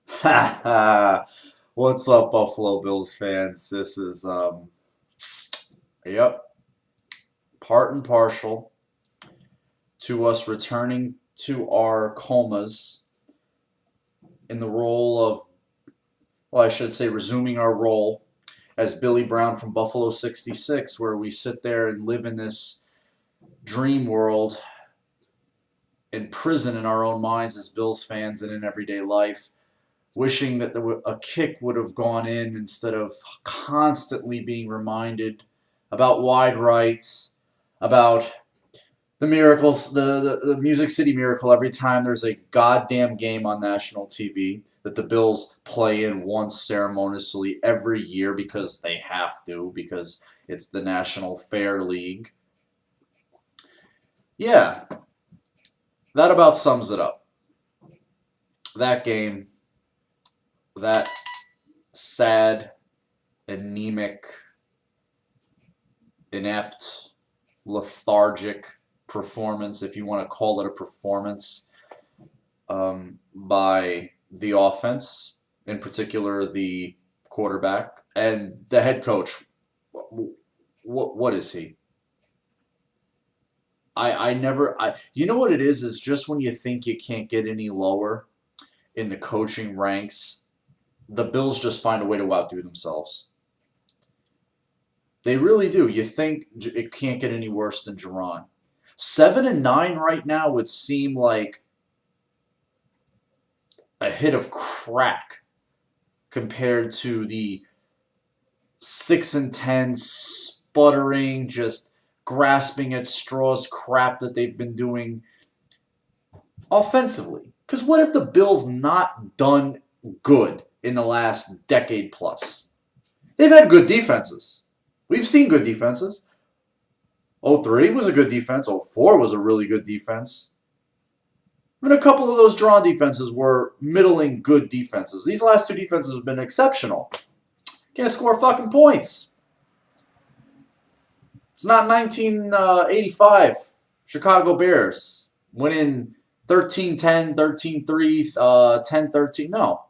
Ha ha! What's up, Buffalo Bills fans? This is yep, part and partial to us returning to our comas in the role of, well, I should say, resuming our role as Billy Brown from Buffalo 66, where we sit there and live in this dream world, in prison in our own minds as Bills fans and in everyday life, wishing that a kick would have gone in instead of constantly being reminded about wide rights, about the miracles, the Music City Miracle every time there's a goddamn game on national TV that the Bills play in once ceremoniously every year because they have to, because it's the National Fair League. Yeah, that about sums it up. That game, that sad, anemic, inept, lethargic performance, if you want to call it a performance, by the offense, in particular the quarterback and the head coach. What is he? I never I you know what it is just when you think you can't get any lower in the coaching ranks, the Bills just find a way to outdo themselves. They really do. You think it can't get any worse than Jerron. 7-9 right now would seem like a hit of crack compared to the 6-10 sputtering, just grasping at straws crap that they've been doing offensively. Because what have the Bills not done good in the last decade plus? They've had good defenses. We've seen good defenses. 03 was a good defense. 04 was a really good defense. And a couple of those drawn defenses were middling good defenses. These last two defenses have been exceptional. Can't score fucking points. It's not 1985 Chicago Bears winning 13-10, 13-3, 10-13. No.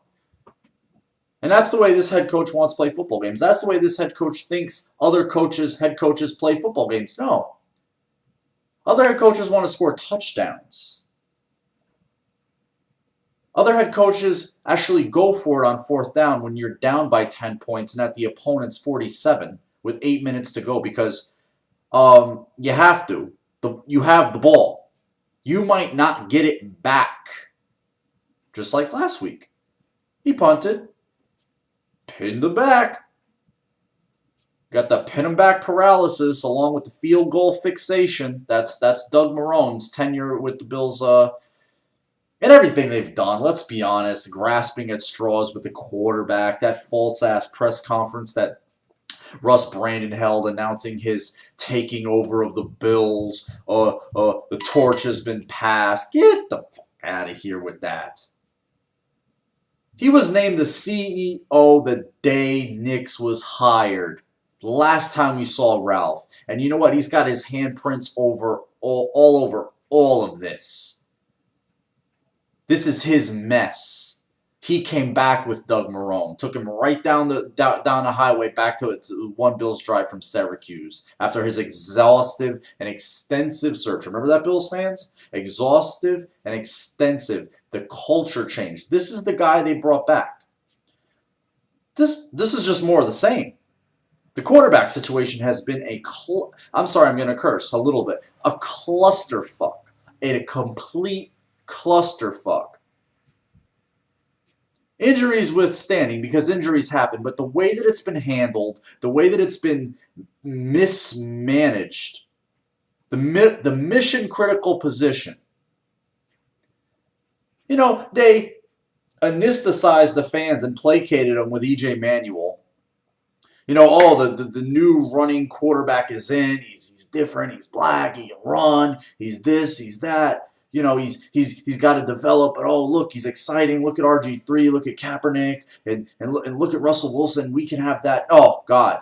And that's the way this head coach wants to play football games. That's the way this head coach thinks other head coaches play football games. No. Other head coaches want to score touchdowns. Other head coaches actually go for it on fourth down when you're down by 10 points and at the opponent's 47 with 8 minutes to go because you have to. You have the ball. You might not get it back. Just like last week. He punted. Pinned him back. Got the pin him back paralysis along with the field goal fixation. That's Doug Marrone's tenure with the Bills and everything they've done. Let's be honest. Grasping at straws with the quarterback. That false-ass press conference that Russ Brandon held announcing his taking over of the Bills. The torch has been passed. Get the fuck out of here with that. He was named the CEO the day Nix was hired. The last time we saw Ralph. And you know what? He's got his handprints over all over all of this. This is his mess. He came back with Doug Marrone. Took him right down the highway back to one Bills drive from Syracuse after his exhaustive and extensive search. Remember that, Bills fans? Exhaustive and extensive. The culture change. This is the guy they brought back. This is just more of the same. The quarterback situation has been I'm sorry, I'm going to curse a little bit. A clusterfuck. A complete clusterfuck. Injuries withstanding, because injuries happen, but the way that it's been handled, the way that it's been mismanaged, the mission critical position. You know, they anesthetized the fans and placated them with E.J. Manuel. You know, the new running quarterback is in. He's different. He's black. He can run. He's this. He's that. You know, he's got to develop. But oh, look, he's exciting. Look at RG3. Look at Kaepernick, and look at Russell Wilson. We can have that. Oh God.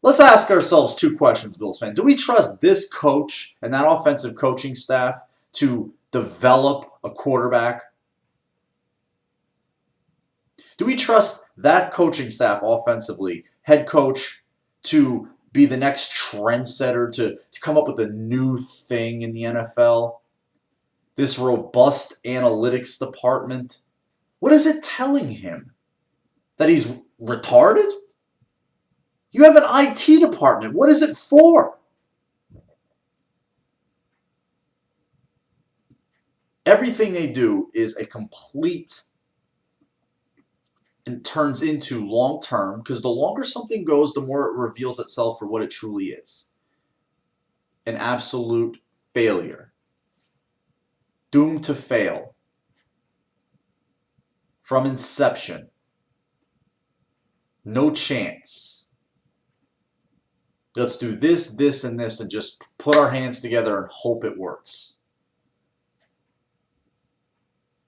Let's ask ourselves two questions, Bills fans. Do we trust this coach and that offensive coaching staff to develop a quarterback Do we trust that coaching staff offensively, head coach, to be the next trendsetter, to come up with a new thing in the NFL? This robust analytics department? What is it telling him? That he's retarded? You have an IT department. What is it for? Everything they do is a complete and turns into long term, because the longer something goes, the more it reveals itself for what it truly is. An absolute failure. Doomed to fail. From inception. No chance. Let's do this, this, and this, and just put our hands together and hope it works.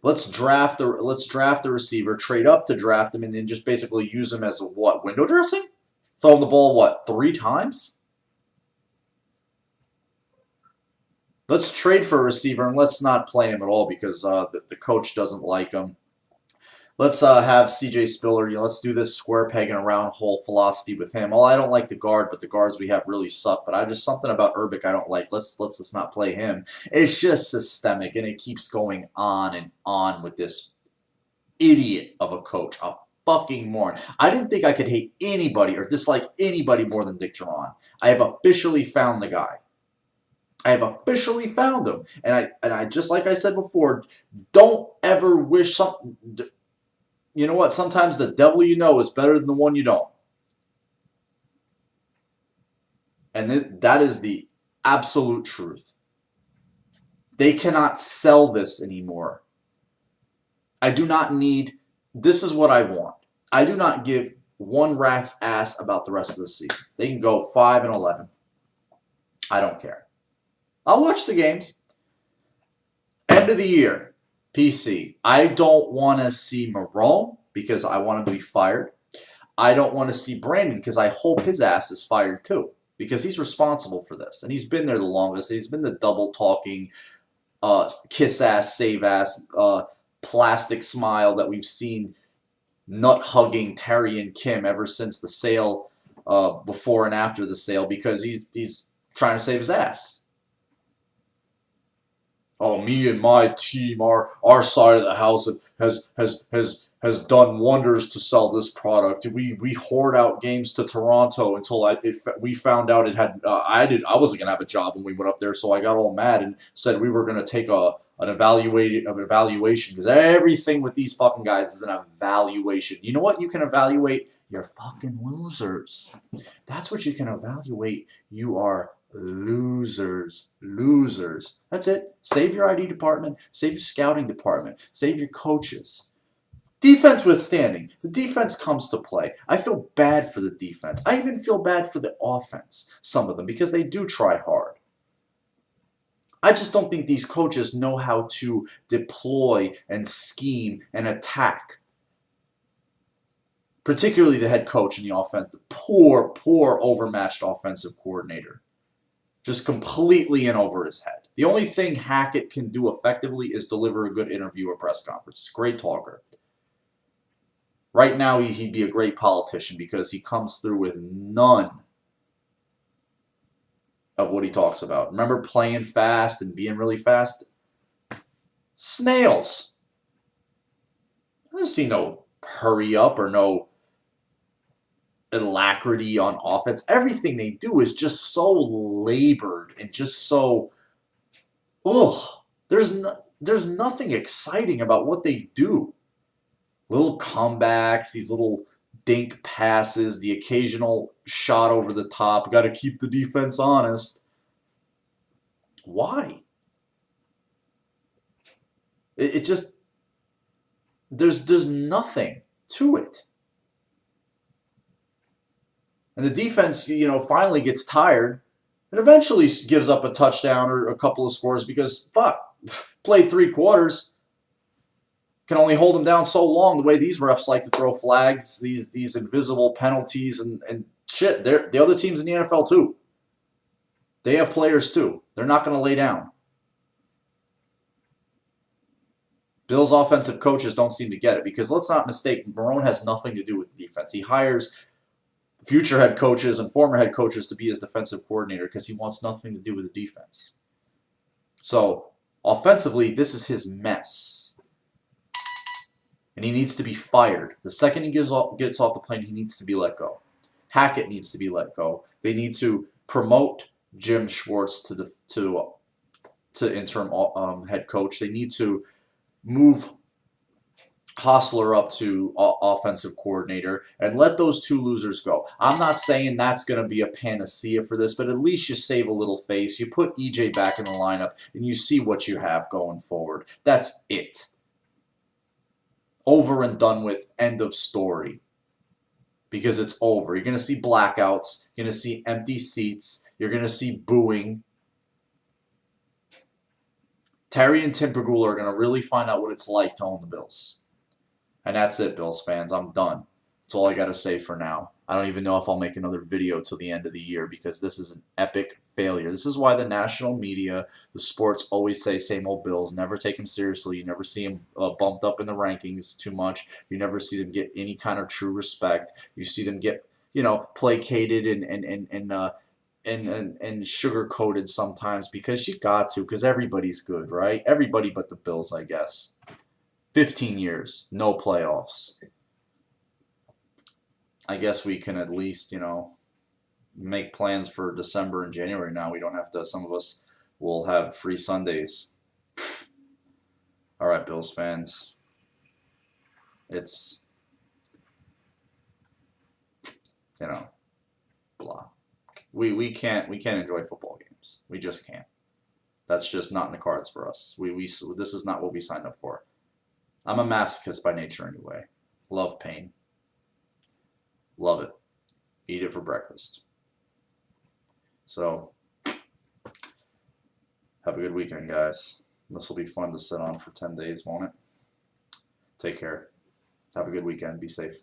Let's draft a receiver, trade up to draft him, and then just basically use him as a what? Window dressing? Throw him the ball, what, 3 times? Let's trade for a receiver, and let's not play him at all because the coach doesn't like him. Let's have C.J. Spiller. Let's do this square peg in a round hole philosophy with him. Well, I don't like the guard, but the guards we have really suck. But I just something about Urbic I don't like. Let's not play him. It's just systemic, and it keeps going on and on with this idiot of a coach, a fucking moron. I didn't think I could hate anybody or dislike anybody more than Dick Jauron. I have officially found the guy. I have officially found him, and I just like I said before, don't ever wish something. You know what? Sometimes the devil you know is better than the one you don't. And that is the absolute truth. They cannot sell this anymore. I do not need, this is what I want. I do not give one rat's ass about the rest of the season. They can go 5-11. I don't care. I'll watch the games. End of the year. PC. I don't want to see Marone because I want him to be fired. I don't want to see Brandon because I hope his ass is fired too because he's responsible for this. And he's been there the longest. He's been the double talking, kiss ass, save ass, plastic smile that we've seen nut hugging Terry and Kim ever since the sale, before and after the sale, because he's trying to save his ass. Oh, me and my team, our side of the house has done wonders to sell this product. We hoard out games to Toronto until we found out it had. I wasn't gonna have a job when we went up there, so I got all mad and said we were gonna take an evaluation because everything with these fucking guys is an evaluation. You know what? You can evaluate. You're fucking losers. That's what you can evaluate. You are losers. Losers. That's it. Save your ID department. Save your scouting department. Save your coaches. Defense withstanding. The defense comes to play. I feel bad for the defense. I even feel bad for the offense, some of them, because they do try hard. I just don't think these coaches know how to deploy and scheme and attack. Particularly the head coach and the offense. The poor, overmatched offensive coordinator. Just completely in over his head. The only thing Hackett can do effectively is deliver a good interview or press conference. He's a great talker. Right now, he'd be a great politician because he comes through with none of what he talks about. Remember playing fast and being really fast? Snails. I don't see no hurry up or no alacrity on offense. Everything they do is just so labored and just so, there's nothing exciting about what they do. Little comebacks, these little dink passes, the occasional shot over the top. Got to keep the defense honest. Why? It just, there's nothing to it. And the defense, finally gets tired and eventually gives up a touchdown or a couple of scores because, played 3 quarters. Can only hold them down so long the way these refs like to throw flags, these invisible penalties and shit. The other teams in the NFL too. They have players too. They're not going to lay down. Bills offensive coaches don't seem to get it because let's not mistake, Marone has nothing to do with the defense. He hires future head coaches and former head coaches to be his defensive coordinator because he wants nothing to do with the defense. So offensively, this is his mess. And he needs to be fired. The second he gets off the plane, he needs to be let go. Hackett needs to be let go. They need to promote Jim Schwartz to interim head coach. They need to move Hostler up to offensive coordinator and let those two losers go. I'm not saying that's going to be a panacea for this, but at least you save a little face. You put EJ back in the lineup and you see what you have going forward. That's it. Over and done with. End of story. Because it's over. You're going to see blackouts. You're going to see empty seats. You're going to see booing. Terry and Tim Pegula are going to really find out what it's like to own the Bills. And that's it, Bills fans. I'm done. That's all I got to say for now. I don't even know if I'll make another video till the end of the year because this is an epic failure. This is why the national media, the sports always say same old Bills. Never take them seriously. You never see them bumped up in the rankings too much. You never see them get any kind of true respect. You see them get, placated and sugar-coated sometimes because you got to, because everybody's good, right? Everybody but the Bills, I guess. 15 years, no playoffs. I guess we can at least, make plans for December and January now. We don't have to, some of us will have free Sundays. All right, Bills fans. It's, blah. We can't enjoy football games. We just can't. That's just not in the cards for us. This is not what we signed up for. I'm a masochist by nature anyway. Love pain. Love it. Eat it for breakfast. So, have a good weekend, guys. This will be fun to sit on for 10 days, won't it? Take care. Have a good weekend. Be safe.